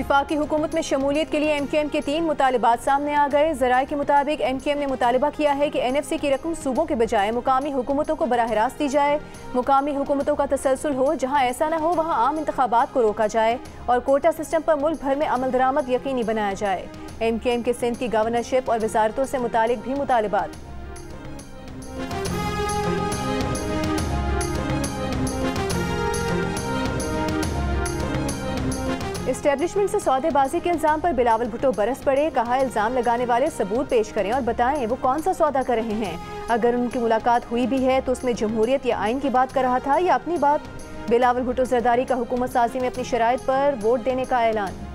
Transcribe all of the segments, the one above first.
वफाकी हुकूमत में शमूलियत के लिए MQM के 3 मुतालबात सामने आ गए। ज़राए के मुताबिक MQM ने मुतालबा किया है कि NFC की रकम सूबों के बजाय मुकामी हुकूमतों को बराह रास्त दी जाए। मुकामी हुकूमतों का तसलसल हो, जहाँ ऐसा न हो वहाँ आम इंतखाबात को रोका जाए और कोटा सिस्टम पर मुल्क भर में अमल दरामद यकीनी बनाया जाए। MQM के सिंध की गवर्नरशिप और वजारतों से मुतालिक भी मुतालबात। एस्टेब्लिशमेंट से सौदेबाजी के इल्ज़ाम पर बिलावल भुट्टो बरस पड़े। कहा, इल्ज़ाम लगाने वाले सबूत पेश करें और बताएं वो कौन सा सौदा कर रहे हैं। अगर उनकी मुलाकात हुई भी है तो उसमें जमहूरियत या आइन की बात कर रहा था या अपनी बात। बिलावल भुट्टो जरदारी का हुकूमत साजी में अपनी शराइत पर वोट देने का ऐलान।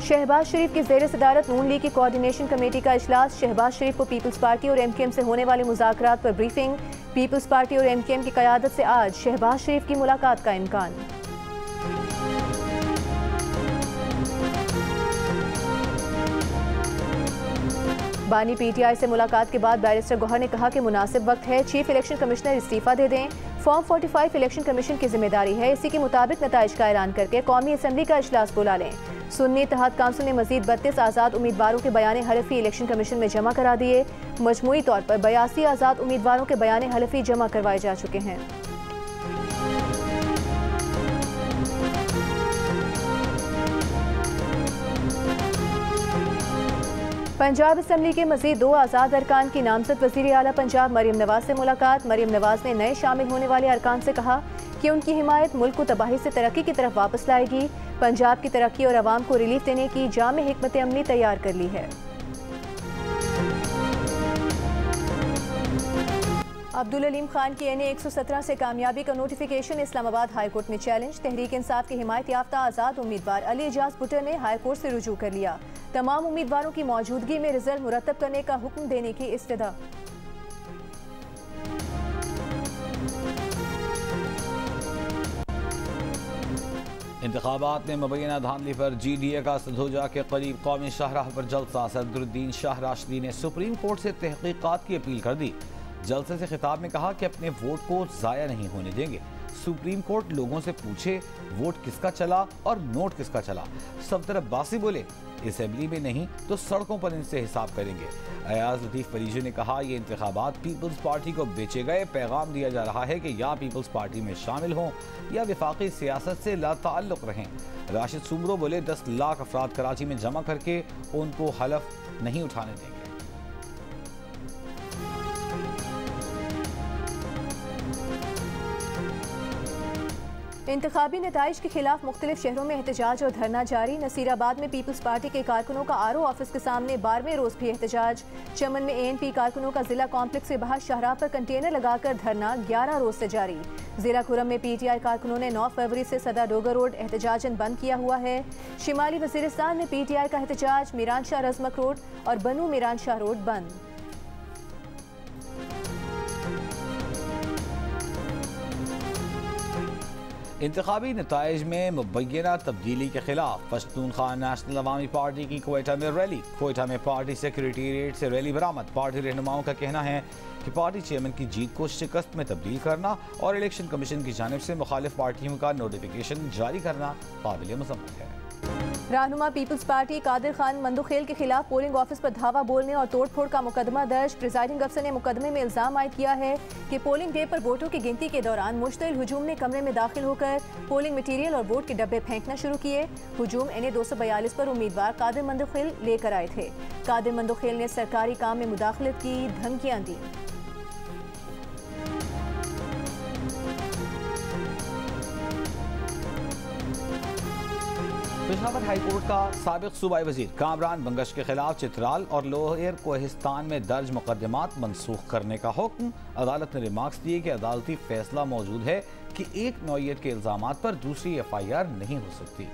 शहबाज शरीफ की ज़ेर सदारत नून लीग की कोऑर्डिनेशन कमेटी का इजलास। शहबाज शरीफ को पीपल्स पार्टी और MQM से होने वाले मुज़ाकरात पर ब्रीफिंग। पीपल्स पार्टी और MQM की क़यादत से आज शहबाज शरीफ की मुलाकात का इम्कान। बानी PTI से मुलाकात के बाद बैरिस्टर गौहर ने कहा कि मुनासिब वक्त है, चीफ इलेक्शन कमिश्नर इस्तीफ़ा दे दें। फॉर्म 45 इलेक्शन कमीशन की जिम्मेदारी है, इसी के मुताबिक नताइज का ऐलान करके कौमी असम्बली का इजलास बुला लें। सुन्नी इत्तेहाद काउंसिल ने मजीद 32 आज़ाद उम्मीदवारों के बयान हलफी इलेक्शन कमीशन में जमा करा दिए। मजमूई तौर पर 82 आज़ाद उम्मीदवारों के बयान हलफी जमा करवाए जा चुके हैं। पंजाब असम्बली के मजीद 2 आज़ाद अरकान की नामजद वज़ीर आला पंजाब मरीम नवाज से मुलाकात। मरीम नवाज ने नए शामिल होने वाले अरकान से कहा कि उनकी हिमायत मुल्क को तबाही से तरक्की की तरफ वापस लाएगी। पंजाब की तरक्की और आवाम को रिलीफ देने की जामे हिकमत अमली तैयार कर ली है। अब्दुल अलीम खान की NA 117 से कामयाबी का नोटिफिकेशन। इस्लामाबाद हाई कोर्ट में चैलेंज। तहरीक इंसाफ की हिमायत याफ्ता आज़ाद उम्मीदवार अली एजाज भुट्टो ने हाई कोर्ट से रुजू कर लिया। तमाम उम्मीदवारों की मौजूदगी में रिजल्ट मुरतब करने का हुक्म देने की इस्तदा। इंतखाबात में मुबैना धांधली पर GDA का सधोजा के करीब कौमी शाहराह पर जलसा। सदरुद्दीन शाह राशिदी ने सुप्रीम कोर्ट से तहकीकात की अपील कर दी। जलसे से खिताब में कहा कि अपने वोट को ज़ाया नहीं होने देंगे। सुप्रीम कोर्ट लोगों से पूछे वोट किसका चला और नोट किसका चला। सफदर अब्बासी बोले असेंबली में नहीं तो सड़कों पर इनसे हिसाब करेंगे। अयाज लतीफ़ परीजू ने कहा ये इंतखाबात पीपल्स पार्टी को बेचे गए पैगाम दिया जा रहा है कि या पीपल्स पार्टी में शामिल हों या वफाकी सियासत से लाताल्लुक़ रहें। राशिद सुमरो बोले 10 लाख अफराद कराची में जमा करके उनको हलफ नहीं उठाने देंगे। इंतखाबी नताइज के खिलाफ मुख्तलिफ शहरों में एहतजाज और धरना जारी। नसीराबाद में पीपल्स पार्टी के कारकुनों का RO ऑफिस के सामने 12वें रोज भी एहतजाज। चमन में ANP कारकुनों का जिला कॉम्प्लेक्स के बाहर शाहराह पर कंटेनर लगाकर धरना 11 रोज से जारी। जिला खुरम में PTI कारकुनों ने 9 फरवरी से सदा डोगर रोड एहतजाजन बंद किया हुआ है। शिमाली वजीरिस्तान में PTI का एहतजाज। मीरान शाह रजमक रोड और बनू मीरान शाह रोड बंद। इंतखाबी नताइज में मुबैना तब्दीली के खिलाफ पश्तूनख्वा नेशनल अवामी पार्टी की कोयटा में रैली। कोयटा में पार्टी सेक्रेटेरिएट से रैली बरामद। पार्टी रहनुमाओं का कहना है कि पार्टी चेयरमैन की जीत को शिकस्त में तब्दील करना और इलेक्शन कमीशन की जानिब से मुखालिफ पार्टियों का नोटिफिकेशन जारी करना काबिल मज़म्मत है। रहनुमा पीपल्स पार्टी कादिर खान मंदुखेल के खिलाफ पोलिंग ऑफिस पर धावा बोलने और तोड़फोड़ का मुकदमा दर्ज। प्रिजाइडिंग अफसर ने मुकदमे में इल्जाम आयद किया है कि पोलिंग डे पर वोटों की गिनती के दौरान मुश्तइल हुजूम ने कमरे में दाखिल होकर पोलिंग मटीरियल और वोट के डब्बे फेंकना शुरू किए। हुजूम NA 242 पर उम्मीदवार कादिर मंदुखेल लेकर आए थे। कादिर मंदुखेल ने सरकारी काम में मुदाखलत की धमकियां दी। पेशावर हाई कोर्ट का साबिक सूबाई वजीर कामरान बंगश के खिलाफ चित्राल और लोअर कोहिस्तान में दर्ज मुकदमात मनसूख करने का हुक्म। अदालत ने रिमार्क्स दिए कि अदालती फैसला मौजूद है कि एक नौइयत के इल्जामात पर दूसरी FIR नहीं हो सकती।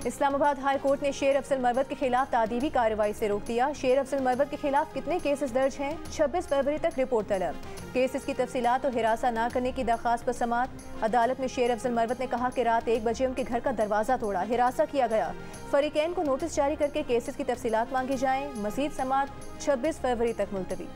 इस्लामाबाद हाई कोर्ट ने शेर अफजल मरवत के खिलाफ तादीबी कार्रवाई से रोक दिया। शेर अफजल मरवत के खिलाफ कितने केसेस दर्ज हैं? 26 फरवरी तक रिपोर्ट तलब। केसेस की तफसीलात और हिरासा न करने की दरख्वास्त पर समात। अदालत में शेर अफजल मरवत ने कहा कि रात 1 बजे उनके घर का दरवाजा तोड़ा, हिरासा किया गया। फरीकैन को नोटिस जारी करके केसेस की तफसीलात मांगी जाएं। मजीद समात 26 फरवरी तक मुलतवी।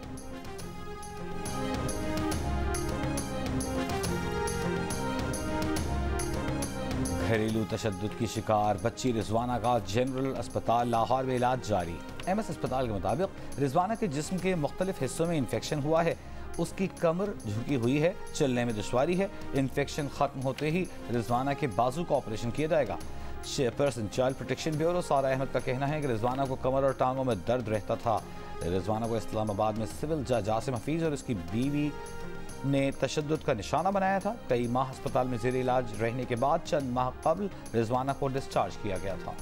घरेलू तशद्दुद की शिकार बच्ची रिजवाना का जनरल अस्पताल लाहौर में इलाज जारी। एमएस अस्पताल के मुताबिक रिजवाना के जिस्म के मुख्तलिफ हिस्सों में इन्फेक्शन हुआ है। उसकी कमर झुकी हुई है, चलने में दुश्वारी है। इन्फेक्शन खत्म होते ही रिजवाना के बाजू का ऑपरेशन किया जाएगा। चेयरपर्सन चाइल्ड प्रोटेक्शन ब्यूरो सारा अहमद का कहना है कि रिजवाना को कमर और टांगों में दर्द रहता था। रिजवाना को इस्लामाबाद में सिविल जज आसिम हफीज और उसकी बीवी ने तशद्दुद का निशाना बनाया था। कई माह अस्पताल में जेर इलाज रहने के बाद चंद माह कबल रिजवाना को डिस्चार्ज किया गया था।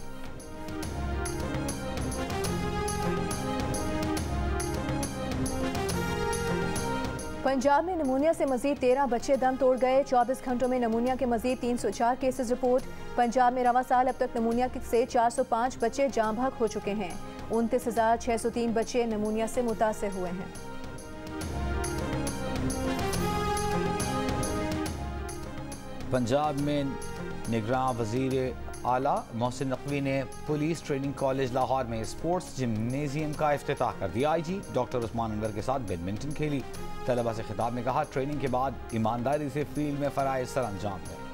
पंजाब में नमूनिया से मजीद 13 बच्चे दम तोड़ गए। 24 घंटों में नमूनिया के मजीद 304 केसेस रिपोर्ट। पंजाब में रवा साल अब तक नमूनिया से 405 बच्चे जाँ भाग हो चुके हैं। 29,603 बच्चे नमूनिया से मुतासर हुए हैं। पंजाब में निगरान वजीर आला मोहसिन नकवी ने पुलिस ट्रेनिंग कॉलेज लाहौर में स्पोर्ट्स जिम्नेजियम का इफ्तिताह कर दिया। IG डॉक्टर उस्मान अनवर के साथ बैडमिंटन खेली। तलबा से खिताब में कहा, ट्रेनिंग के बाद ईमानदारी से फील्ड में फराइज सर अंजाम दें।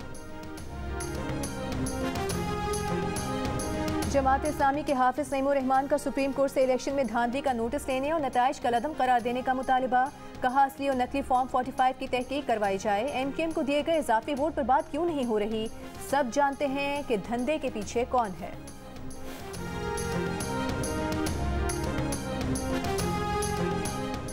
जमात इस्लामी के हाफिज नईमुर रहमान का सुप्रीम कोर्ट से इलेक्शन में धांधली का नोटिस लेने और नताइज कलअदम करार देने का मुतालिबा। कहा, असली और नकली फॉर्म 45 की तहकीक करवाई जाए। MKM को दिए गए इजाफी वोट पर बात क्यों नहीं हो रही? सब जानते हैं कि धंधे के पीछे कौन है।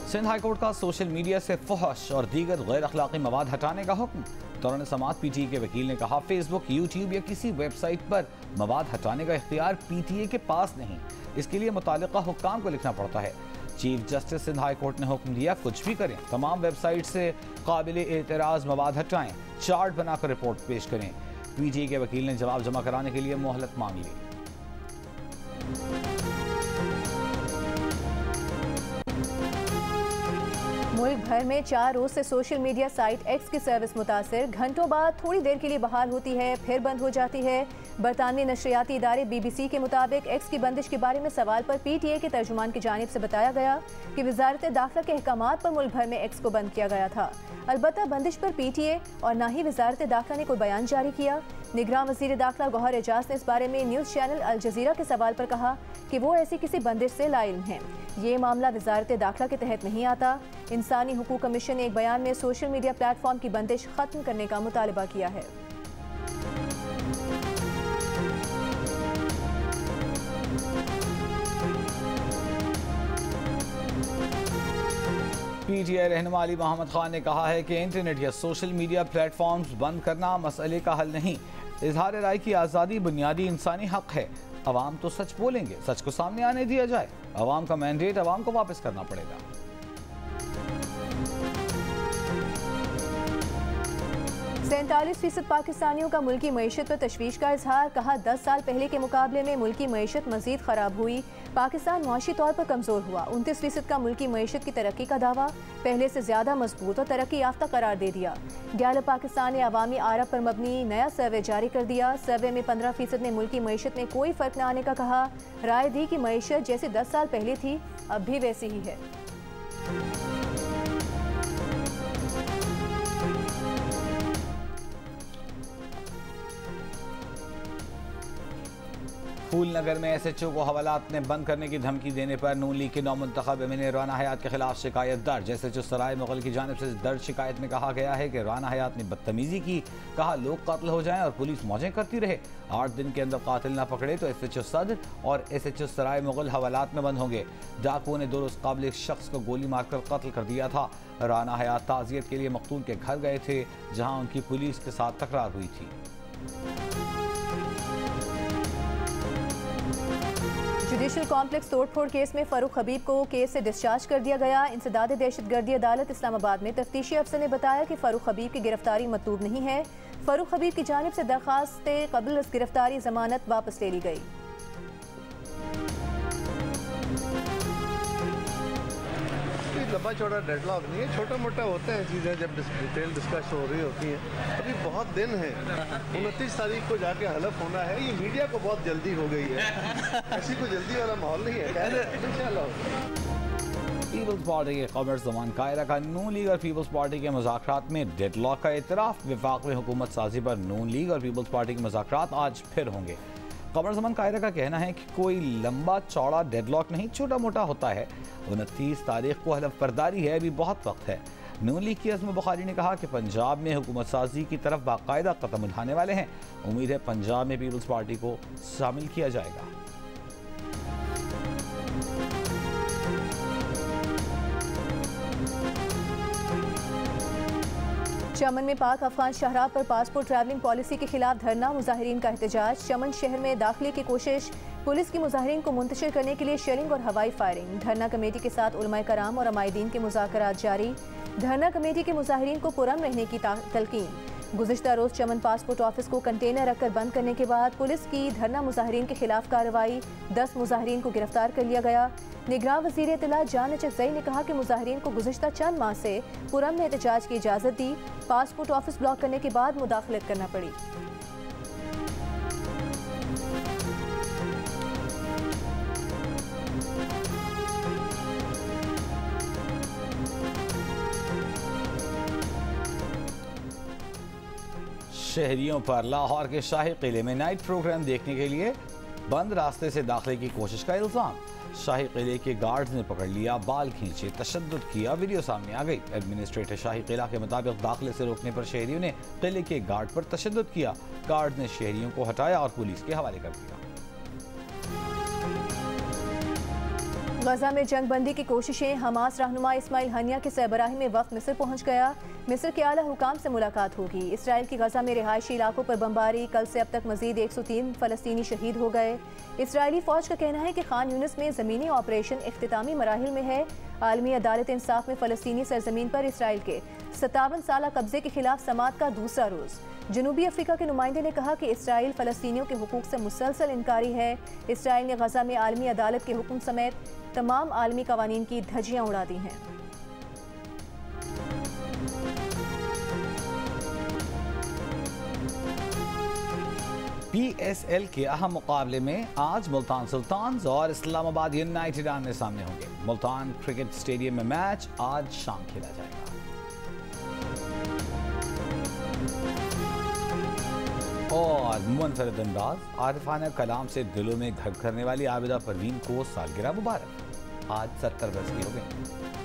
सिंध हाई कोर्ट का सोशल मीडिया से फहश और दीगर गैर अखलाकी मवाद हटाने का हुक्म। दौरान समाअत PTA के वकील ने कहा, फेसबुक, YouTube या किसी वेबसाइट पर मवाद हटाने का इख्तियार PTA के पास नहीं, इसके लिए मुतालिका हुक्काम को लिखना पड़ता है। Chief justice Sindh high court ने हुक्म दिया, कुछ भी करें, तमाम वेबसाइट से काबिल एतराज़ मवाद हटाएं, चार्ट बनाकर रिपोर्ट पेश करें। PTA के वकील ने जवाब जमा कराने के लिए मोहलत मांग ली। मुल्क भर में 4 रोज से सोशल मीडिया साइट X की सर्विस मुतासिर। घंटों बाद थोड़ी देर के लिए बहाल होती है, फिर बंद हो जाती है। बरतानवी नशरियाती इदारे BBC के मुताबिक X की बंदिश के बारे में सवाल पर PTA के तर्जुमान की जानिब से बताया गया कि वजारत दाखिला के अहकामात पर मुल्क भर में X को बंद किया गया था। अलबत्ता बंदिश पर PTA और ना ही वजारत दाखिला ने कोई बयान जारी किया। निगरान वज़ीर दाखिला गौहर एजाज ने इस बारे में न्यूज़ चैनल अल जज़ीरा के सवाल पर कहा कि वो ऐसी किसी बंदिश से लाइल्म हैं। ये मामला वजारत दाखिला के तहत नहीं आता। इंसानी हुकूक कमीशन ने एक बयान में सोशल मीडिया प्लेटफॉर्म की बंदिश खत्म करने का मुतालबा किया है। PTA रहनुमा अली मोहम्मद खान ने कहा है कि इंटरनेट या सोशल मीडिया प्लेटफॉर्म्स बंद करना मसले का हल नहीं। इजहार राय की आज़ादी बुनियादी इंसानी हक है। अवाम तो सच बोलेंगे, सच को सामने आने दिया जाए। अवाम का मैंडेट अवाम को वापस करना पड़ेगा। 47% पाकिस्तानियों का मुल्की मईशत पर तशवीश का इजहार। कहा, 10 साल पहले के मुकाबले में मुल्की मईशत मजीद खराब हुई। पाकिस्तान मुआशी तौर पर कमज़ोर हुआ। 29% का मुल्की मईशत की तरक्की का दावा। पहले से ज़्यादा मजबूत और तरक्की याफ्ता करार दे दिया। गैलप पाकिस्तान ने अवामी आरा पर मबनी नया सर्वे जारी कर दिया। सर्वे में 15% ने मुल्की मईशत में कोई फ़र्क न आने का कहा। राय दी कि मईशत जैसे 10 साल पहले थी अब भी वैसी ही है। फूलनगर में SHO को हवालात ने बंद करने की धमकी देने पर नून लीग के नौमुंतखब MNA राना हयात के खिलाफ शिकायत दर्ज। SHO सराय मुगल की जानिब से दर्ज शिकायत में कहा गया है कि राना हयात ने बदतमीजी की, कहा लोग कत्ल हो जाएं और पुलिस मौजें करती रहे। 8 दिन के अंदर कातिल ना पकड़े तो SHO सदर और SHO सराय मुगल हवालात में बंद होंगे। डाकुओं ने 2 रोज़ काबिल एक शख्स को गोली मारकर कत्ल कर दिया था। राना हयात ताज़ियत के लिए मकतूल के घर गए थे, जहाँ उनकी पुलिस के साथ तकरार हुई थी। जुडिशल कॉम्प्लेक्स तोड़फोड़ केस में फ़ारूक हबीब को केस से डिस्चार्ज कर दिया गया। इंसदाद दहशतगर्दी अदालत इस्लामाबाद में तफ्तीशी अफसर ने बताया कि फ़ारूक हबीब की गिरफ्तारी मतलूब नहीं है। फरूख हबीब की जानिब से दरखास्त कबल गिरफ्तारी जमानत वापस ले ली गई। लंबा चौड़ा डेडलॉक नहीं है, छोटा मोटा होता है चीज़ें जब डिटेल डिस्कस हो रही होती हैं। अभी बहुत दिन है, 29 तारीख को जाके हलफ होना है। ये मीडिया को बहुत जल्दी हो गई है, ऐसी कोई जल्दी वाला माहौल नहीं है। इंशाल्लाह पीपल्स पार्टी के कमर ज़मान कायरा का नून लीग और पीपल्स पार्टी के मुज़ाकरात में डेडलॉक का इतराफ़। वफाक में हुकूमत साजी पर नून लीग और पीपल्स पार्टी के मुज़ाकरात आज फिर होंगे। कमर ज़मान कायरा का कहना है कि कोई लंबा चौड़ा डेडलॉक नहीं, छोटा मोटा होता है। 29 तारीख को हलफ बर्दारी है, अभी बहुत वक्त है। नून लीग की अज़म बुखारी ने कहा कि पंजाब में हुकूमत साजी की तरफ बाकायदा कदम उठाने वाले हैं। उम्मीद है पंजाब में पीपल्स पार्टी को शामिल किया जाएगा। चमन में पाक अफगान शहरा पर पासपोर्ट ट्रैवलिंग पॉलिसी के खिलाफ धरना, मुजाहिरीन का एहतजाज। चमन शहर में दाखिले की कोशिश, पुलिस की मुजाहिरीन को मुंतशिर करने के लिए शेलिंग और हवाई फायरिंग। धरना कमेटी के साथ उलमाए कराम और अमायदीन के मुज़ाकरात जारी। धरना कमेटी के मुजाहिरीन को पुरअमन रहने की तलकीन। गुज़िश्ता रोज़ चमन पासपोर्ट ऑफिस को कंटेनर रखकर बंद करने के बाद पुलिस की धरना मुजाहिरीन के खिलाफ कार्रवाई। 10 मुजाहिरीन को गिरफ्तार कर लिया गया। निगरान वज़ीर इत्तला जान चकज़ई ने कहा कि मुजाहिरीन को गुज़िश्ता चंद माह से पुरअमन एहतजाज की इजाज़त दी। पासपोर्ट ऑफिस ब्लॉक करने के बाद मुदाखलत करना पड़ी। शहरियों पर लाहौर के शाही किले में नाइट प्रोग्राम देखने के लिए बंद रास्ते से दाखिले की कोशिश का इल्ज़ाम। शाही किले के गार्ड्स ने पकड़ लिया, बाल खींचे, तशद्दुद किया, वीडियो सामने आ गई। एडमिनिस्ट्रेटर शाही किला के मुताबिक दाखिले से रोकने पर शहरियों ने किले के गार्ड पर तशद्दुद किया। गार्ड ने शहरियों को हटाया और पुलिस के हवाले कर दिया। गजा में जंगबंदी की कोशिशें, हमास रहनुमा इस्माइल हनिया के सरबराही में वक्त मिस्र पहुंच गया। मिस्र के आला हुकाम से मुलाकात होगी। इसराइल की गजा में रिहायशी इलाकों पर बमबारी, कल से अब तक मजीद 103 फ़लस्तीनी शहीद हो गए। इसराइली फ़ौज का कहना है कि खान यूनिस में ज़मीनी ऑपरेशन इख्तितामी मराहिल में है। आलमी अदालत इंसाफ में फ़लस्तीनी सरजमीन पर इसराइल के 57 साला कब्जे के खिलाफ समात का दूसरा रोज़। जनूबी अफ्रीका के नुमाइंदे ने कहा कि इसराइल फ़लस्तीनियों के हुकूक से मुसलसल इनकारी है। इसराइल ने गजा में आलमी अदालत के हुक्म समेत तमाम आलमी कवानीन की धज्जियाँ उड़ा दी हैं। PSL के अहम मुकाबले में आज मुल्तान सुल्तान्स और इस्लामाबाद यूनाइटेड आमने सामने होंगे। मुल्तान क्रिकेट स्टेडियम में मैच आज शाम खेला जाएगा। और मुनफरद अंदाज आरिफाना कलाम से दिलों में घर करने वाली आबिदा परवीन को सालगिरह मुबारक। आज 70 वर्ष की हो गई।